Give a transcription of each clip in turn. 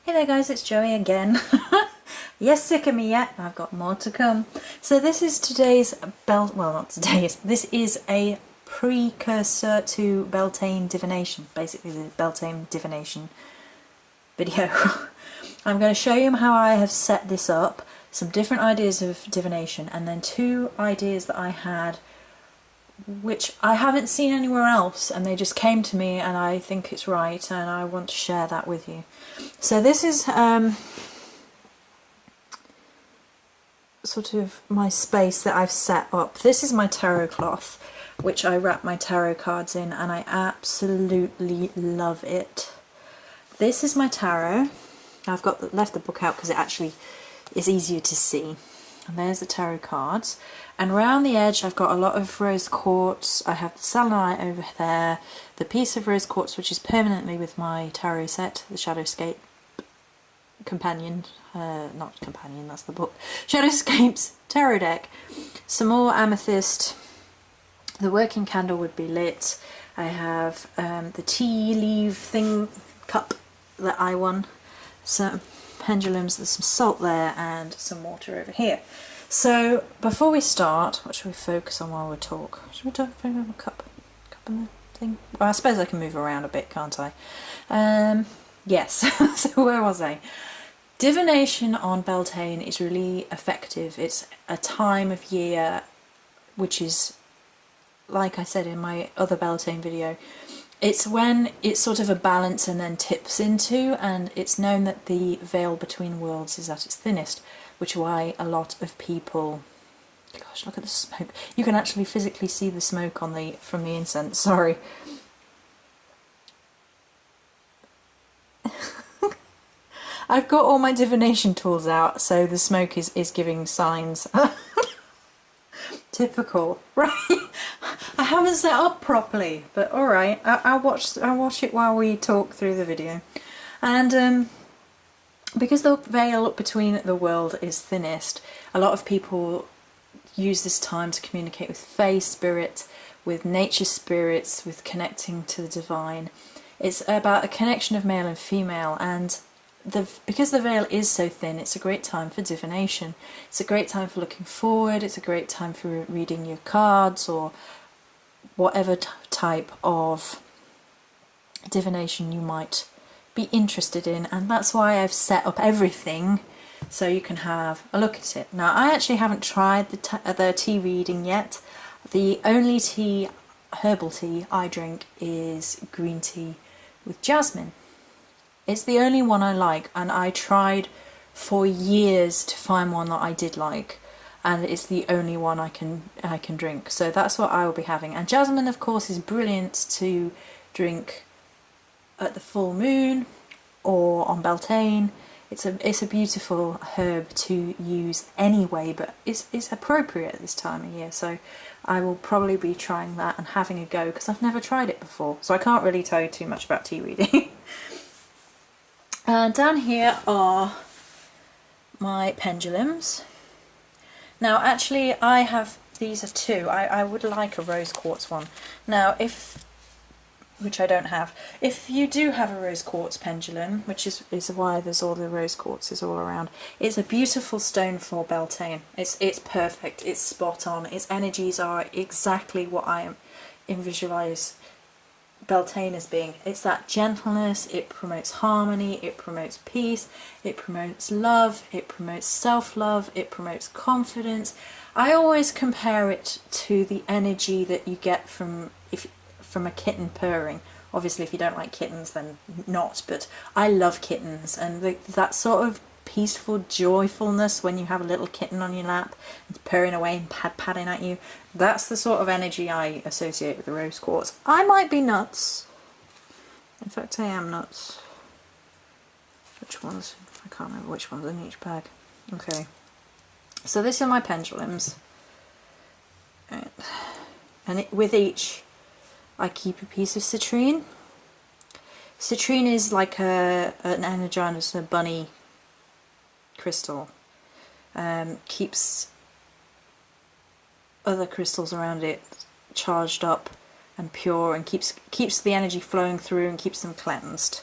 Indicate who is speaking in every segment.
Speaker 1: Hey there guys, it's Joey again. Yes, sick of me yet? I've got more to come. So this is today's this is a precursor to Beltane Divination, basically the Beltane Divination video. I'm going to show you how I have set this up, some different ideas of divination, and then two ideas that I had which I haven't seen anywhere else, and they just came to me and I think it's right and I want to share that with you. So this is sort of my space that I've set up. This is my tarot cloth, which I wrap my tarot cards in, and I absolutely love it. This is my tarot. I've left the book out because it actually is easier to see. And there's the tarot cards, and around the edge I've got a lot of rose quartz. I have the selenite over there, the piece of rose quartz which is permanently with my tarot set, the Shadowscape Companion, not Companion, that's the book, Shadowscapes Tarot Deck, some more amethyst, the working candle would be lit. I have the tea leaf cup that I won, some pendulums, there's some salt there and some water over here. So before we start, what should we focus on while we talk? Should we focus on the cup and the thing? Well, I suppose I can move around a bit, can't I? Yes, so where was I? Divination on Beltane is really effective. It's a time of year which is, like I said in my other Beltane video, it's when it's sort of a balance and then tips into, and it's known that the veil between worlds is at its thinnest, which is why a lot of people, gosh, look at the smoke. You can actually physically see the smoke from the incense, sorry. I've got all my divination tools out, so the smoke is giving signs. Typical, right? I haven't set up properly, but alright, I'll watch it while we talk through the video. And because the veil between the world is thinnest, a lot of people use this time to communicate with fae spirit, with nature spirits, with connecting to the divine. It's about a connection of male and female, and because the veil is so thin, it's a great time for divination. It's a great time for looking forward, it's a great time for reading your cards or whatever type of divination you might be interested in, and that's why I've set up everything so you can have a look at it. Now, I actually haven't tried the tea reading yet. The only herbal tea I drink is green tea with jasmine. It's the only one I like, and I tried for years to find one that I did like, and it's the only one I can drink. So that's what I will be having. And jasmine, of course, is brilliant to drink at the full moon or on Beltane. It's a beautiful herb to use anyway, but it's appropriate at this time of year. So I will probably be trying that and having a go, because I've never tried it before. So I can't really tell you too much about tea reading. And down here are my pendulums. Now actually I have, these are two. I would like a rose quartz one. Now which I don't have. If you do have a rose quartz pendulum, which is why there's all the rose quartzes all around, it's a beautiful stone for Beltane. It's perfect, it's spot on, its energies are exactly what I visualise Beltane as being. It's that gentleness, it promotes harmony, it promotes peace, it promotes love, it promotes self-love, it promotes confidence. I always compare it to the energy that you get from a kitten purring. Obviously if you don't like kittens then not, but I love kittens, and that sort of peaceful joyfulness when you have a little kitten on your lap and purring away and padding at you, that's the sort of energy I associate with the rose quartz. I might be nuts. In fact I am nuts. Which ones? I can't remember which ones in each bag. Okay. So these are my pendulums. Right. And with each I keep a piece of citrine. Citrine is like an energized, a bunny crystal. Keeps other crystals around it charged up and pure, and keeps the energy flowing through and keeps them cleansed.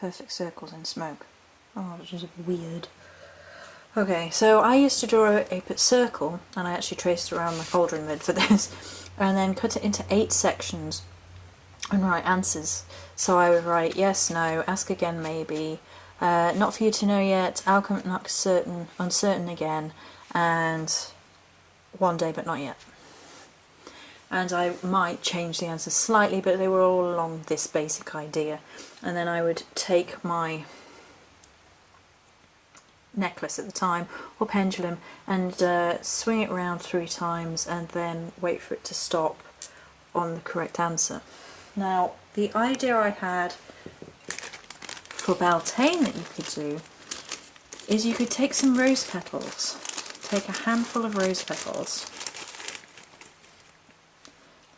Speaker 1: perfect circles in smoke. Oh, which is weird. Okay, so I used to draw a circle, and I actually traced around the cauldron lid for this, and then cut it into 8 sections and write answers. So I would write yes, no, ask again maybe, not for you to know yet, outcome not certain, uncertain again, and one day but not yet. And I might change the answers slightly, but they were all along this basic idea. And then I would take my necklace at the time, or pendulum, and swing it around 3 times and then wait for it to stop on the correct answer. Now, the idea I had for Beltane that you could do is you could take some rose petals, take a handful of rose petals,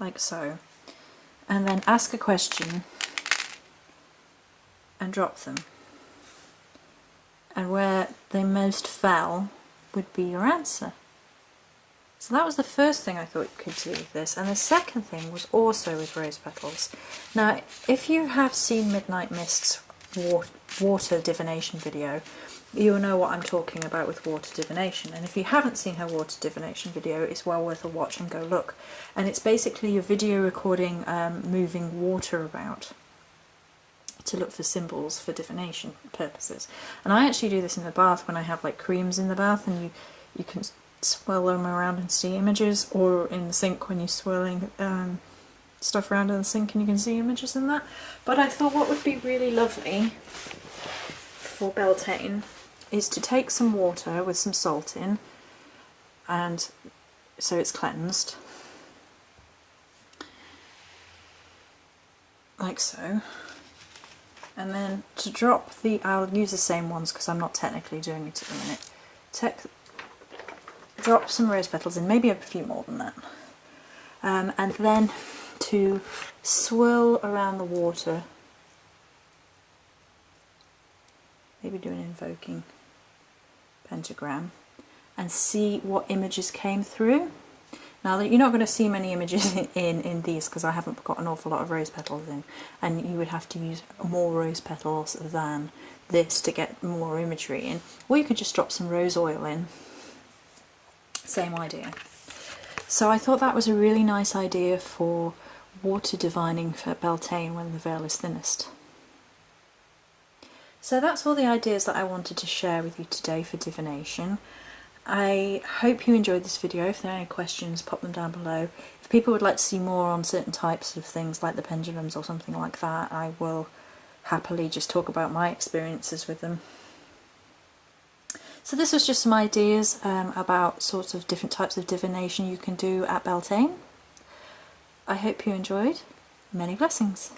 Speaker 1: like so, and then ask a question and drop them. And where they most fell would be your answer. So that was the first thing I thought you could do with this, and the second thing was also with rose petals. Now, if you have seen Midnight Mist's water divination video, you'll know what I'm talking about with water divination, and if you haven't seen her water divination video, it's well worth a watch and go look. And it's basically a video recording moving water about to look for symbols for divination purposes. And I actually do this in the bath when I have like creams in the bath, and you can swirl them around and see images, or in the sink when you're swirling stuff around in the sink and you can see images in that. But I thought what would be really lovely for Beltane is to take some water with some salt in, and so it's cleansed, like so, and then to drop I'll use the same ones because I'm not technically doing it at the minute, drop some rose petals in, maybe a few more than that, and then to swirl around the water, maybe do an invoking pentagram, and see what images came through. Now, you're not going to see many images in these because I haven't got an awful lot of rose petals in, and you would have to use more rose petals than this to get more imagery in, or you could just drop some rose oil in. Same idea. So I thought that was a really nice idea for water divining for Beltane when the veil is thinnest. So that's all the ideas that I wanted to share with you today for divination. I hope you enjoyed this video. If there are any questions, pop them down below. If people would like to see more on certain types of things like the pendulums or something like that, I will happily just talk about my experiences with them. So this was just some ideas about sorts of different types of divination you can do at Beltane. I hope you enjoyed. Many blessings.